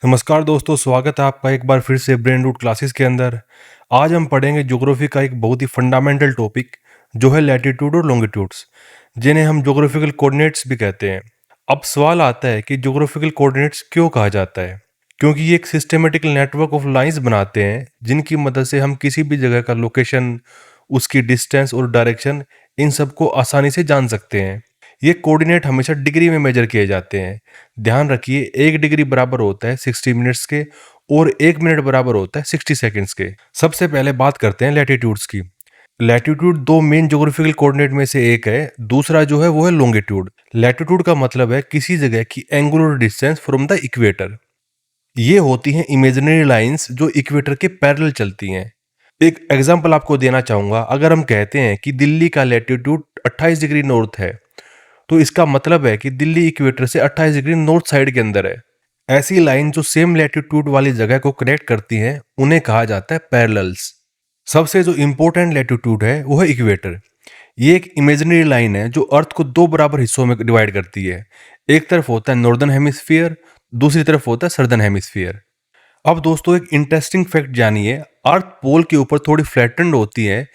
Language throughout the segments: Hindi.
नमस्कार दोस्तों, स्वागत है आपका एक बार फिर से ब्रेन रूट क्लासेस के अंदर। आज हम पढ़ेंगे ज्योग्राफी का एक बहुत ही फंडामेंटल टॉपिक जो है लैटिट्यूड और लॉन्गिट्यूड्स, जिन्हें हम ज्योग्राफिकल कोऑर्डिनेट्स भी कहते हैं। अब सवाल आता है कि ज्योग्राफिकल कोऑर्डिनेट्स क्यों कहा जाता है? क्योंकि ये एक सिस्टेमेटिकल नेटवर्क ऑफ लाइंस बनाते हैं जिनकी मदद से हम किसी भी जगह का लोकेशन, उसकी डिस्टेंस और डायरेक्शन, इन सबको आसानी से जान सकते हैं। ये कोऑर्डिनेट हमेशा डिग्री में मेजर किए जाते हैं। ध्यान रखिए, 1 डिग्री बराबर होता है 60 मिनट्स के और 1 मिनट बराबर होता है 60 सेकंड्स के। सबसे पहले बात करते हैं लैटिट्यूड्स की। लैटिट्यूड दो मेन ज्योग्राफिकल कोऑर्डिनेट में से एक है, दूसरा जो है वो है लॉन्गिट्यूड। लैटिट्यूड का मतलब है किसी जगह की angular distance from the equator. ये होती हैं इमेजिनरी लाइंस जो इक्वेटर के पैरेलल चलती हैं। एक एग्जांपल आपको देना चाहूंगा। अगर हम कहते हैं कि दिल्ली का लैटिट्यूड 28 डिग्री नॉर्थ है, तो इसका मतलब है कि दिल्ली इक्वेटर से 28 डिग्री नॉर्थ साइड के अंदर है। ऐसी लाइन जो सेम लैटिट्यूड वाली जगह को कनेक्ट करती हैं उन्हें कहा जाता है पैरेलल्स। सबसे जो इंपॉर्टेंट लैटिट्यूड है वो है इक्वेटर। ये एक इमेजिनरी लाइन है जो अर्थ को दो बराबर हिस्सों में डिवाइड करती है। एक तरफ होता है नॉर्दर्न हेमिस्फीयर, दूसरी तरफ होता है सर्दर्न हेमिस्फीयर। अब दोस्तों एक इंटरेस्टिंग फैक्ट जानिए, अर्थ पोल के ऊपर थोड़ी फ्लैटेंड होती है,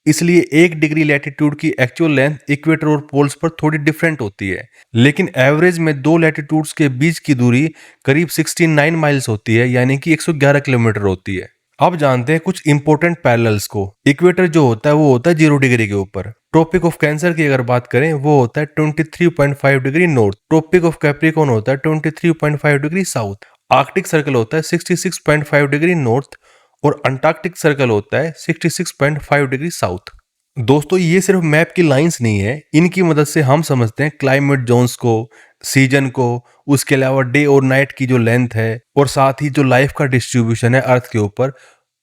इसलिए 1 डिग्री लैटिट्यूड की एक्चुअल लेंथ इक्वेटर और पोल्स पर थोड़ी डिफरेंट होती है। लेकिन एवरेज में दो लैटिट्यूड्स के बीच की दूरी करीब 69 माइल्स होती है, यानी कि 111 किलोमीटर होती है। अब जानते हैं कुछ इंपॉर्टेंट पैरेलल्स को। इक्वेटर जो होता है वो होता है 0 डिग्री के ऊपर। ट्रॉपिक ऑफ कैंसर की अगर बात करें वो होता है 23.5 degree north. Tropic of Capricorn होता है 23.5 डिग्री साउथ। आर्कटिक सर्कल होता है 66.5 डिग्री नॉर्थ और अंटार्कटिक सर्कल होता है 66.5 डिग्री साउथ। दोस्तों ये सिर्फ मैप की लाइंस नहीं है, इनकी मदद से हम समझते हैं क्लाइमेट जोन्स को, सीजन को, उसके अलावा डे और नाइट की जो लेंथ है और साथ ही जो लाइफ का डिस्ट्रीब्यूशन है अर्थ के ऊपर,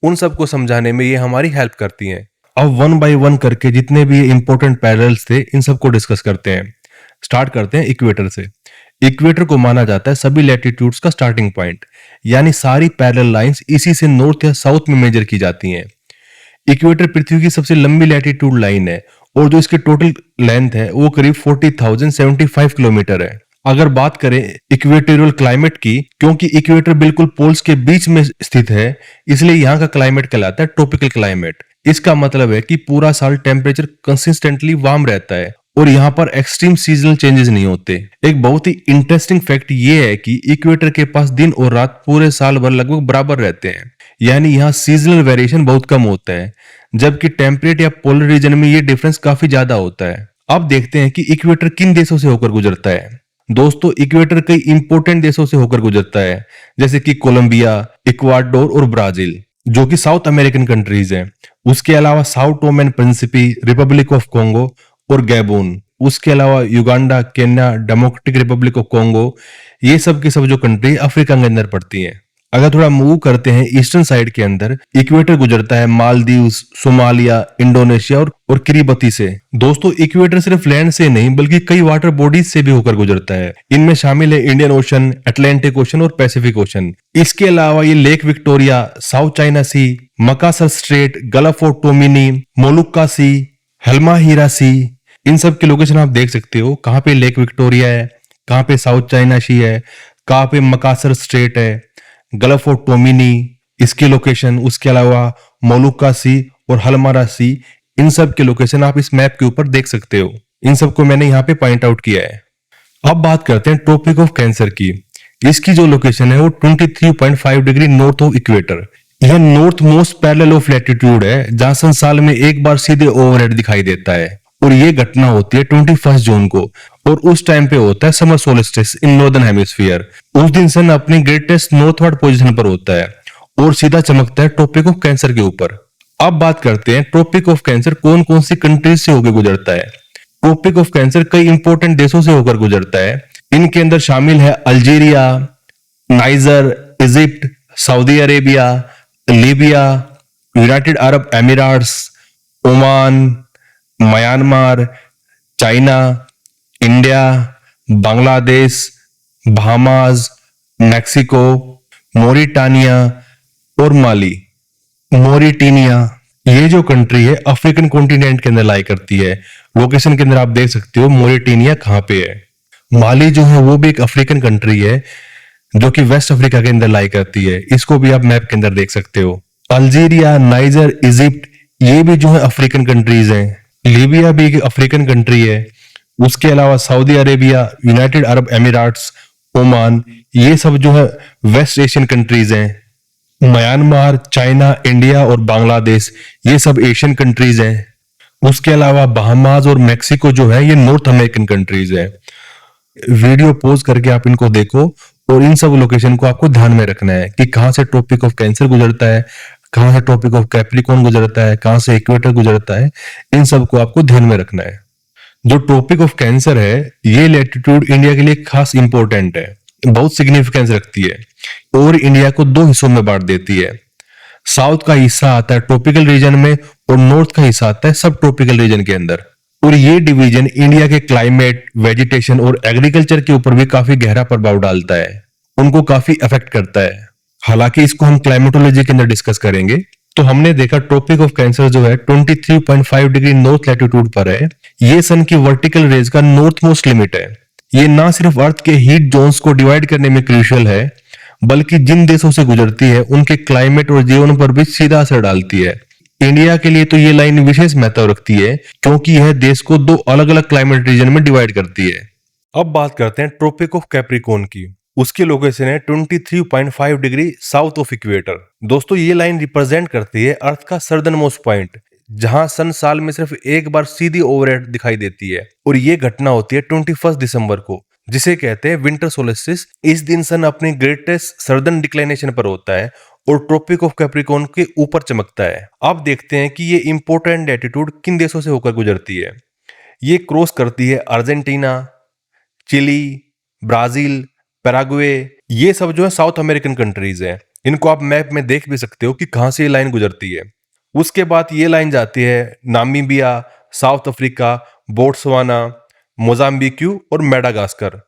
उन सबको समझाने में ये हमारी हेल्प करती हैं। अब वन बाय वन करके जितने भी इंपॉर्टेंट पैरेलल्स थे इन सबको डिस्कस करते हैं। स्टार्ट करते हैं इक्वेटर से। इक्वेटर को माना जाता है सभी लैटिट्यूड्स का स्टार्टिंग पॉइंट, यानी सारी पैरेलल लाइंस इसी से नॉर्थ या साउथ में मेजर की जाती हैं। इक्वेटर पृथ्वी की सबसे लंबी लैटिट्यूड लाइन है और जो इसकी टोटल लेंथ है वो करीब 40,075 किलोमीटर है। अगर बात करें इक्वेटोरियल क्लाइमेट की, क्योंकि इक्वेटर बिल्कुल पोल्स के बीच में स्थित है, इसलिए यहाँ का क्लाइमेट कहलाता है ट्रॉपिकल क्लाइमेट। इसका मतलब है कि पूरा साल टेम्परेचर कंसिस्टेंटली वार्म रहता है और यहाँ पर एक्सट्रीम सीजनल चेंजेस नहीं होते। एक बहुत ही इंटरेस्टिंग फैक्ट ये है कि इक्वेटर के पास दिन और रात पूरे साल भर लगभग बराबर रहते हैं, यानी यहाँ सीजनल वेरिएशन बहुत कम होता है, जबकि टेम्परेट या पोलर रीजन में ये डिफरेंस काफी ज्यादा होता है। अब देखते हैं कि इक्वेटर किन देशों से होकर गुजरता है। दोस्तों इक्वेटर कई इंपॉर्टेंट देशों से होकर गुजरता है, जैसे कि कोलंबिया, इक्वाडोर और ब्राजील, जो कि साउथ अमेरिकन कंट्रीज हैं। उसके अलावा south Tome and Principe, republic of Congo और गैबोन। उसके अलावा Uganda, Kenya, democratic republic of Congo, ये सब की सब जो कंट्री अफ्रीका के अंदर पड़ती हैं। अगर थोड़ा मूव करते हैं ईस्टर्न साइड के अंदर, इक्वेटर गुजरता है मालदीव, सोमालिया, इंडोनेशिया और किरिबती से। दोस्तों इक्वेटर सिर्फ लैंड से नहीं बल्कि कई वाटर बॉडीज से भी होकर गुजरता है। इनमें शामिल है इंडियन ओशन, अटलांटिक ओशन और पैसिफिक ओशन। इसके अलावा ये Lake Victoria, South China Sea, Makassar Strait, Gulf of Tomini, Molucca Sea, Halmahera Sea, इन सब की लोकेशन आप देख सकते हो। कहाँ पे लेक विक्टोरिया है, कहाँ पे साउथ चाइना सी है, कहाँ पे मकासर स्ट्रेट है, गल्फ ऑफ टोमिनी इसकी लोकेशन, उसके अलावा मोलुक्का सी और हलमारा सी, इन सब के लोकेशन आप इस मैप के ऊपर देख सकते हो। इन सबको मैंने यहाँ पे पॉइंट आउट किया है। अब बात करते हैं ट्रॉपिक ऑफ कैंसर की। इसकी जो लोकेशन है वो 23.5 डिग्री नॉर्थ ऑफ इक्वेटर। यह north most parallel of latitude है जहां साल में एक बार सीधे ओवरहेड दिखाई देता है, और ये घटना होती है 21 जून को, और उस टाइम पे होता है summer solstice in northern hemisphere. उस दिन सन अपनी ग्रेटेस्ट नॉर्थवर्ड पोजीशन पर होता है और सीधा चमकता है ट्रॉपिक ऑफ कैंसर के ऊपर। अब बात करते हैं ट्रॉपिक ऑफ कैंसर कौन कौन सी कंट्रीज से होकर गुजरता है। ट्रॉपिक ऑफ कैंसर कई इंपॉर्टेंट देशों से होकर गुजरता है। इनके अंदर शामिल है Algeria, niger, Egypt, Saudi Arabia, Libya, United Arab Emirates, Oman, Myanmar, China, India, Bangladesh, Bahamas, Mexico, Mauritania और माली। मोरिटानिया ये जो कंट्री है अफ्रीकन कॉन्टिनेंट के अंदर लाई करती है। लोकेशन के अंदर आप देख सकते हो मोरिटानिया कहाँ पे है। माली जो है वो भी एक अफ्रीकन कंट्री है जो कि वेस्ट अफ्रीका के अंदर लाई करती है। इसको भी आप मैप के अंदर देख सकते हो। अल्जीरिया, नाइजर, इजिप्ट, ये भी जो है अफ्रीकन कंट्रीज हैं। लीबिया भी एक अफ्रीकन कंट्री है। उसके अलावा Saudi Arabia, United Arab Emirates, Oman, ये सब जो है वेस्ट एशियन कंट्रीज हैं। म्यांमार, चाइना, इंडिया और बांग्लादेश, ये सब एशियन कंट्रीज हैं। उसके अलावा बहामास और मेक्सिको जो है ये नॉर्थ अमेरिकन कंट्रीज है। वीडियो पॉज करके आप इनको देखो और इन सब लोकेशन को आपको ध्यान में रखना है कि कहां से ट्रॉपिक ऑफ कैंसर गुजरता है, कहां से ट्रॉपिक ऑफ कैप्रिकॉर्न गुजरता है, कहां से इक्वेटर गुजरता है। इन सब को आपको ध्यान में रखना है। जो ट्रॉपिक ऑफ कैंसर है, ये लैटिट्यूड इंडिया के लिए खास इंपॉर्टेंट है, बहुत सिग्निफिकेंस रखती है और इंडिया को दो हिस्सों में बांट देती है। साउथ का हिस्सा आता है ट्रॉपिकल रीजन में और नॉर्थ का हिस्सा आता है सब ट्रॉपिकल रीजन के अंदर। और ये डिवीजन इंडिया के क्लाइमेट, वेजिटेशन और एग्रीकल्चर के ऊपर भी काफी गहरा प्रभाव डालता है, उनको काफी अफेक्ट करता है। हालांकि इसको हम क्लाइमेटोलॉजी के अंदर डिस्कस करेंगे। तो हमने देखा ट्रॉपिक ऑफ कैंसर जो है 23.5 डिग्री नॉर्थ लैटिट्यूड पर है। ये सन की वर्टिकल रेज का नॉर्थ मोस्ट लिमिट है। ये ना सिर्फ अर्थ के हीट जोन्स को डिवाइड करने में क्रूशियल है, बल्कि जिन देशों से गुजरती है उनके क्लाइमेट और जीवन पर भी सीधा असर डालती है। इंडिया के लिए तो ये लाइन विशेष महत्व रखती है क्योंकि यह देश को दो अलग अलग क्लाइमेट रीजन में डिवाइड करती है। अब बात करते हैं ट्रॉपिक ऑफ कैप्रिकॉर्न की। उसकी लोकेशन है 23.5 डिग्री साउथ ऑफ इक्वेटर। दोस्तों, ये लाइन रिप्रेजेंट करती है अर्थ का सर्दर्न मोस्ट पॉइंट, जहां सन साल में सिर्फ एक बार सीधी ओवरहेड दिखाई देती है। और ये घटना होती है 21 दिसंबर को, जिसे कहते हैं विंटर सोलिस्टिस। इस दिन सन अपनी ग्रेटेस्ट सर्दर्न डिक्लाइनेशन पर होता है और ट्रॉपिक ऑफ कैप्रिकॉर्न के ऊपर चमकता है। अब देखते हैं कि ये इंपॉर्टेंट लैटिट्यूड किन देशों से होकर गुजरती है। ये क्रॉस करती है अर्जेंटीना, चिली, ब्राजील, पैराग्वे, ये सब जो है साउथ अमेरिकन कंट्रीज हैं। इनको आप मैप में देख भी सकते हो कि कहां से ये लाइन गुजरती है। उसके बाद ये लाइन जाती है Namibia, south Africa, Botswana, Mozambique और मेडागास्कर।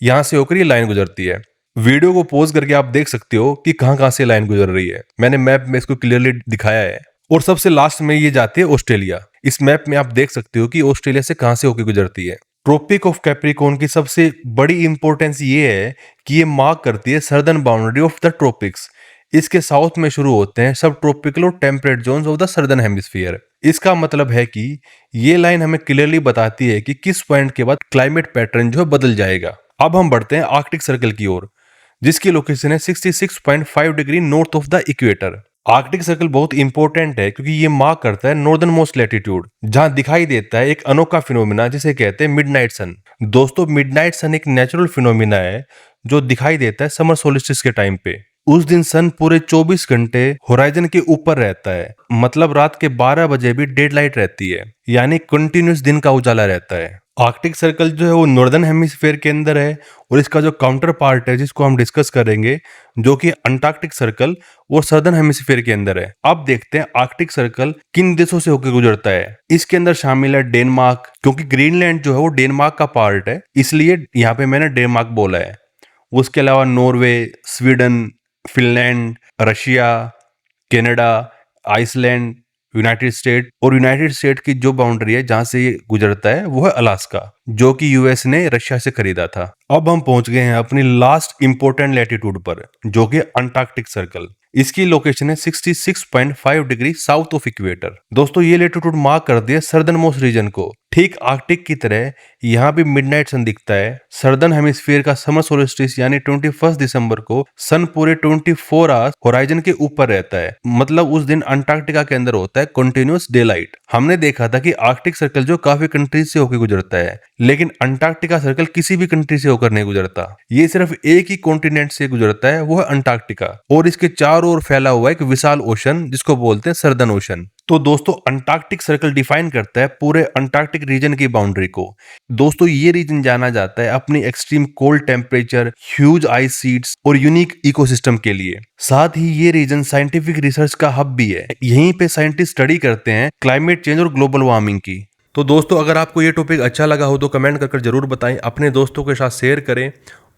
यहां से होकर ये लाइन गुजरती है। वीडियो को पॉज करके आप देख सकते हो कि कहां कहां से लाइन गुजर रही है। मैंने मैप में इसको क्लियरली दिखाया है। और सबसे लास्ट में ये जाती है ऑस्ट्रेलिया। इस मैप में आप देख सकते हो कि ऑस्ट्रेलिया से कहां से होकर गुजरती है। ट्रॉपिक ऑफ कैप्रिकॉर्न की सबसे बड़ी इंपॉर्टेंस ये है कि ये मार्क करती है southern boundary of the tropics. इसके साउथ में शुरू होते हैं सब ट्रॉपिकल और temperate zones of the southern hemisphere. इसका मतलब है कि ये लाइन हमें क्लियरली बताती है कि किस पॉइंट के बाद क्लाइमेट पैटर्न जो है बदल जाएगा। अब हम बढ़ते हैं आर्कटिक सर्कल की ओर, जिसकी लोकेशन है 66.5 degree north of the equator. Arctic circle बहुत इंपॉर्टेंट है क्योंकि ये मार्क करता है नॉर्दर्न मोस्ट लैटिट्यूड, जहां दिखाई देता है एक अनोखा फिनोमिना जिसे कहते हैं मिडनाइट सन। दोस्तों, मिडनाइट सन एक नेचुरल फिनोमिना है जो दिखाई देता है समर सोलिस्टिस के टाइम पे। उस दिन सन पूरे 24 घंटे होराइजन के ऊपर रहता है, मतलब रात के 12 बजे भी डेड लाइट रहती है, यानी कंटिन्यूस दिन का उजाला रहता है। आर्कटिक सर्कल जो है वो नॉर्दर्न हेमिस्फीयर के अंदर है और इसका जो काउंटर पार्ट है जिसको हम डिस्कस करेंगे, जो कि अंटार्कटिक सर्कल, वो सदर्न हेमिस्फीयर के अंदर है। अब देखते हैं आर्कटिक सर्कल किन देशों से होकर गुजरता है। इसके अंदर शामिल है डेनमार्क, क्योंकि ग्रीनलैंड जो है वो डेनमार्क का पार्ट है, इसलिए यहाँ पे मैंने डेनमार्क बोला है। उसके अलावा Norway, Sweden, Finland, Russia, Canada, Iceland, united state, और यूनाइटेड स्टेट की जो बाउंड्री है जहां से ये गुजरता है वो है अलास्का, जो कि यूएस ने रशिया से खरीदा था। अब हम पहुंच गए हैं अपनी लास्ट इंपॉर्टेंट लैटिट्यूड पर, जो कि अंटार्कटिक सर्कल। इसकी लोकेशन है 66.5 डिग्री साउथ ऑफ इक्वेटर। दोस्तों, ये लैटिट्यूड मार्क कर दिया सर्दर्न मोस्ट रीजन को। ठीक आर्कटिक की तरह यहाँ भी मिडनाइट सन दिखता है। सर्दर्न हेमिस्फीयर का समर सोलिस्टिस यानी 21 दिसंबर को सन पूरे 24 आवर्स होराइजन के ऊपर रहता है, मतलब उस दिन अंटार्कटिका के अंदर होता है कंटिन्यूअस डे लाइट। हमने देखा था कि आर्कटिक सर्कल जो काफी कंट्रीज से होकर गुजरता है, लेकिन अंटार्कटिका सर्कल किसी भी कंट्री से होकर नहीं गुजरता। ये सिर्फ एक ही कॉन्टिनेंट से गुजरता है, वो है अंटार्कटिका, और इसके चारों ओर फैला हुआ एक विशाल ओशन जिसको बोलते हैं सर्दर्न ओशन। तो दोस्तों, अंटार्कटिक सर्कल डिफाइन करता है पूरे अंटार्कटिक रीजन की बाउंड्री को। दोस्तों, ये रीजन जाना जाता है अपनी extreme cold temperature, huge ice sheets और यूनिक इकोसिस्टम के लिए। साथ ही ये रीजन साइंटिफिक रिसर्च का हब भी है। यहीं पे साइंटिस्ट स्टडी करते हैं क्लाइमेट चेंज और ग्लोबल वार्मिंग की। तो दोस्तों, अगर आपको ये टॉपिक अच्छा लगा हो तो कमेंट कर जरूर बताएं, अपने दोस्तों के साथ शेयर करें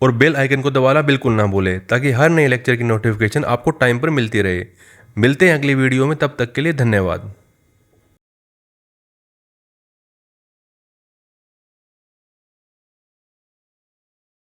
और बेल आइकन को दबाना बिल्कुल ना भूलें, ताकि हर नए लेक्चर की नोटिफिकेशन आपको टाइम पर मिलती रहे। मिलते हैं अगली वीडियो में, तब तक के लिए धन्यवाद।